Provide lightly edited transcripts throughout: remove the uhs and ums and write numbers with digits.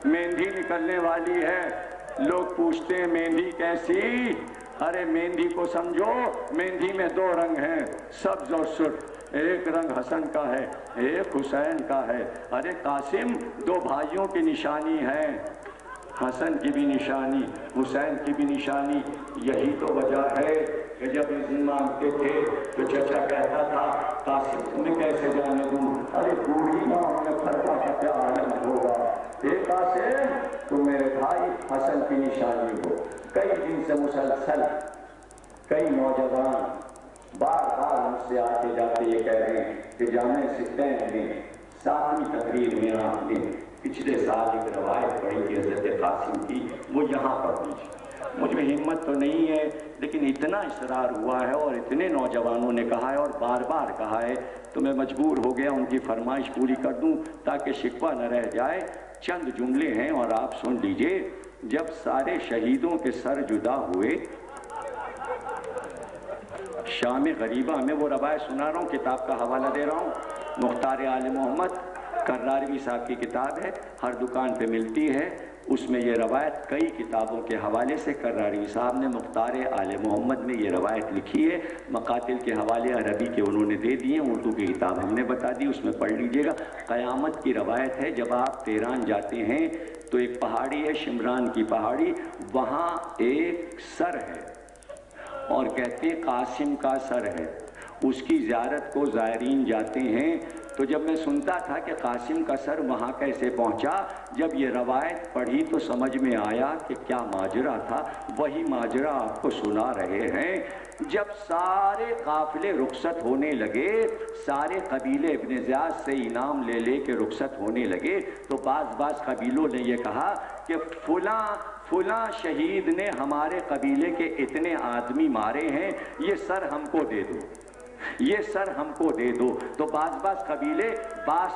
मेहंदी निकलने वाली है। लोग पूछते हैं मेहंदी कैसी? अरे मेहंदी को समझो, मेहंदी में दो रंग हैं, सब्ज और सुर्ख। एक रंग हसन का है, एक हुसैन का है। अरे कासिम, दो भाइयों की निशानी है, हसन की भी निशानी, हुसैन की भी निशानी। यही तो वजह है कि जब इज़्न मांगते थे तो चचा कहता था कासिम तुम्हें कैसे जाने दूँ? अरे बूढ़ी माँ में फरका का क्या आलम होगा। कासिम तुम मेरे भाई हसन की निशानी हो। कई दिन से मुसलसल कई नौजवान बार बार मुझसे आते जाते ये कह रहे हैं कि जामे सिद्दीन में सातवीं तकरीर में आपने पिछले साल एक रवायत पढ़ी थी हज़रत कासिम की, वो यहाँ पढ़ दीजिए। मुझ में हिम्मत तो नहीं है, लेकिन इतना इसरार हुआ है और इतने नौजवानों ने कहा है और बार बार कहा है, तो मैं मजबूर हो गया उनकी फरमाइश पूरी कर दूं ताकि शिकवा न रह जाए। चंद जुमले हैं और आप सुन लीजिए। जब सारे शहीदों के सर जुदा हुए, शाम गरीबा में, वो रवायत सुना रहा हूँ, किताब का हवाला दे रहा हूँ, मुख्तार आले मोहम्मद कर्रारवी साहब की किताब है, हर दुकान पे मिलती है। उसमें ये रवायत कई किताबों के हवाले से कर्रारवी साहब ने मुख्तार आले मोहम्मद में ये रवायत लिखी है। मकातिल के हवाले अरबी के उन्होंने दे दिए, उर्दू की किताब हमने बता दी, उसमें पढ़ लीजिएगा। क़यामत की रवायत है, जब आप तेहरान जाते हैं तो एक पहाड़ी है, शिमरान की पहाड़ी, वहाँ एक सर है और कहते हैं कासिम का सर है। उसकी ज़ियारत को ज़ायरीन जाते हैं। तो जब मैं सुनता था कि कासिम का सर वहाँ कैसे पहुँचा, जब ये रवायत पढ़ी तो समझ में आया कि क्या माजरा था। वही माजरा आपको सुना रहे हैं। जब सारे काफिले रुखसत होने लगे, सारे कबीले इब्न ज़ियाद से इनाम ले ले के रुखसत होने लगे, तो बाज़ कबीलों ने ये कहा कि फुला शहीद ने हमारे कबीले के इतने आदमी मारे हैं, ये सर हमको दे दो, ये सर हमको दे दो। तो बाज़ कबीले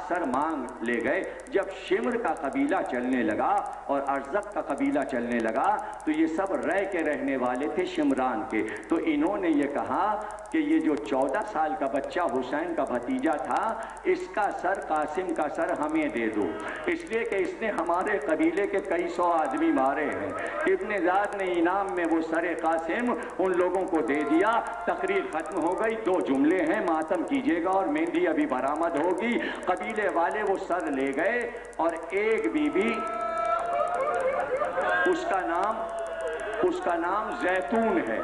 सर मांग ले गए। जब शिमर का कबीला चलने लगा और अर्ज़क का कबीला चलने लगा, तो ये सब रह के रहने वाले थे शिमरान के। तो इन्होंने ये कहा कि ये जो 14 साल का बच्चा हुसैन का भतीजा था, इसका सर, कासिम का सर हमें दे दो, इसलिए कि इसने हमारे कबीले के कई सौ आदमी मारे हैं। इब्न ज़ियाद ने इनाम में वो सर कासिम उन लोगों को दे दिया। तकरीर ख़त्म हो गई। 2 जुमले हैं, मातम कीजिएगा और मेहंदी अभी बरामद होगी। कबीले वाले वो सर ले गए और एक बीबी, उसका नाम जैतून है,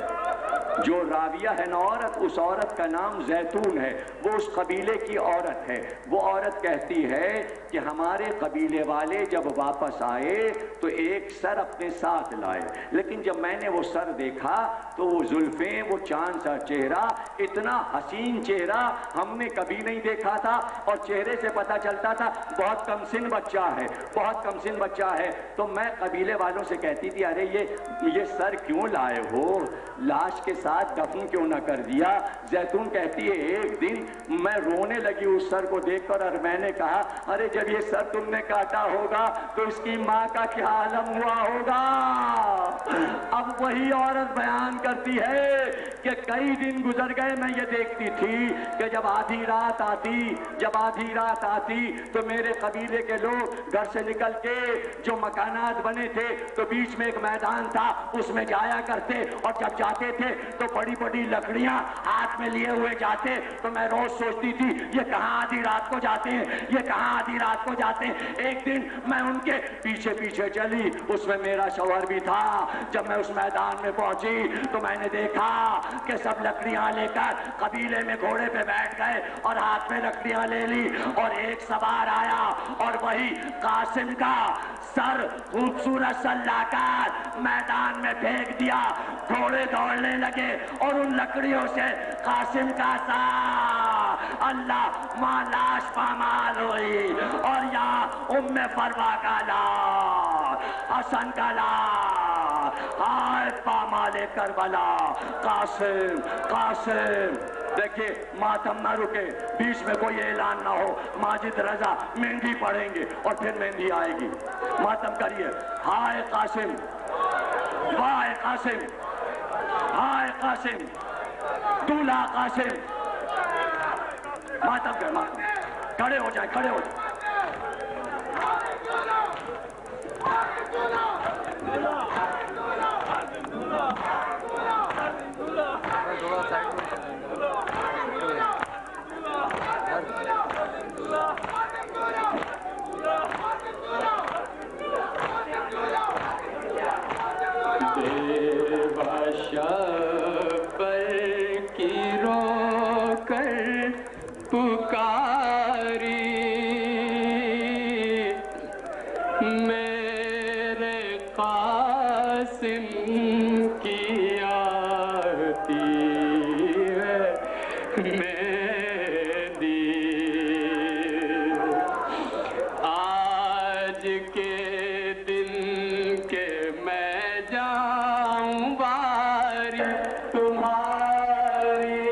जो राविया है ना औरत, उस औरत का नाम जैतून है, वो उस कबीले की औरत है। वो औरत कहती है कि हमारे कबीले वाले जब वापस आए तो एक सर अपने साथ लाए, लेकिन जब मैंने वो सर देखा तो वो जुल्फें, वो चांद सा चेहरा, इतना हसीन चेहरा हमने कभी नहीं देखा था। और चेहरे से पता चलता था बहुत कमसिन बच्चा है, बहुत कमसिन बच्चा है। तो मैं कबीले वालों से कहती थी, अरे ये सर क्यों लाए हो, लाश के साथ दफन क्यों ना कर दिया। जैतून कहती है एक दिन मैं रोने लगी उस सर को देखकर और मैंने कहा, अरे जब ये सर तुमने काटा होगा तो इसकी माँ का क्या आलम हुआ होगा। अब वही औरत बयान करती है कि कई दिन गुजर गए, मैं ये देखती थी कि जब आधी रात आती तो मेरे कबीले के लोग घर से निकल के जो मकानात बने थे तो बीच में एक मैदान था, उसमें जाया करते और जब जाते थे तो बड़ी बड़ी लकड़ियां हाथ में लिए हुए जाते। तो मैं रोज सोचती थी ये कहाँ आधी रात को जाते हैं, ये कहाँ आधी रात को जाते हैं। एक दिन मैं उनके पीछे पीछे चली, उसमें मेरा शौहर भी था। जब मैं उस मैदान में पहुंची तो मैंने देखा कि सब लकड़ियां लेकर कबीले में घोड़े पे बैठ गए और हाथ में लकड़ियां ले ली और एक सवार आया और वही कासिम का सर खूबसूरत सा लाकर मैदान में फेंक दिया। घोड़े दौड़ने लगे और उन लकड़ियों से कासिम का सर, अल्लाह, मां लाश पामाल हुई और यहाँ उम्मे फरवा का लाश, हसन का लाश, हाय पामाले करबला, कासिम कासिम। देखिए मातम ना रुके, बीच में कोई ऐलान ना हो। माजिद रजा मेहंदी पढ़ेंगे और फिर मेहंदी आएगी। मातम करिए, हाय कासिम, वाह कासिम, हाय कासिम, दूल्हा कासिम। मातम कर, मातम, खड़े हो जाए, खड़े हो जाए। پکاری میرے قاسم کی آتی ہے مہندی آج کے دن کے میں جاؤں باری تمہاری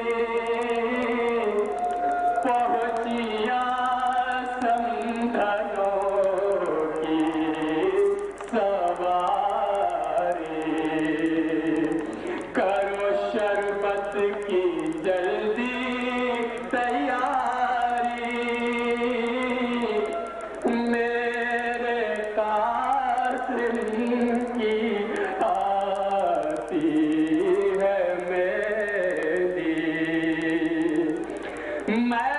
پہنچیاں سمندروں کی سواری کرو شربت کی جلدی تیاری میرے قاسم کی آتی ہے مہندی میں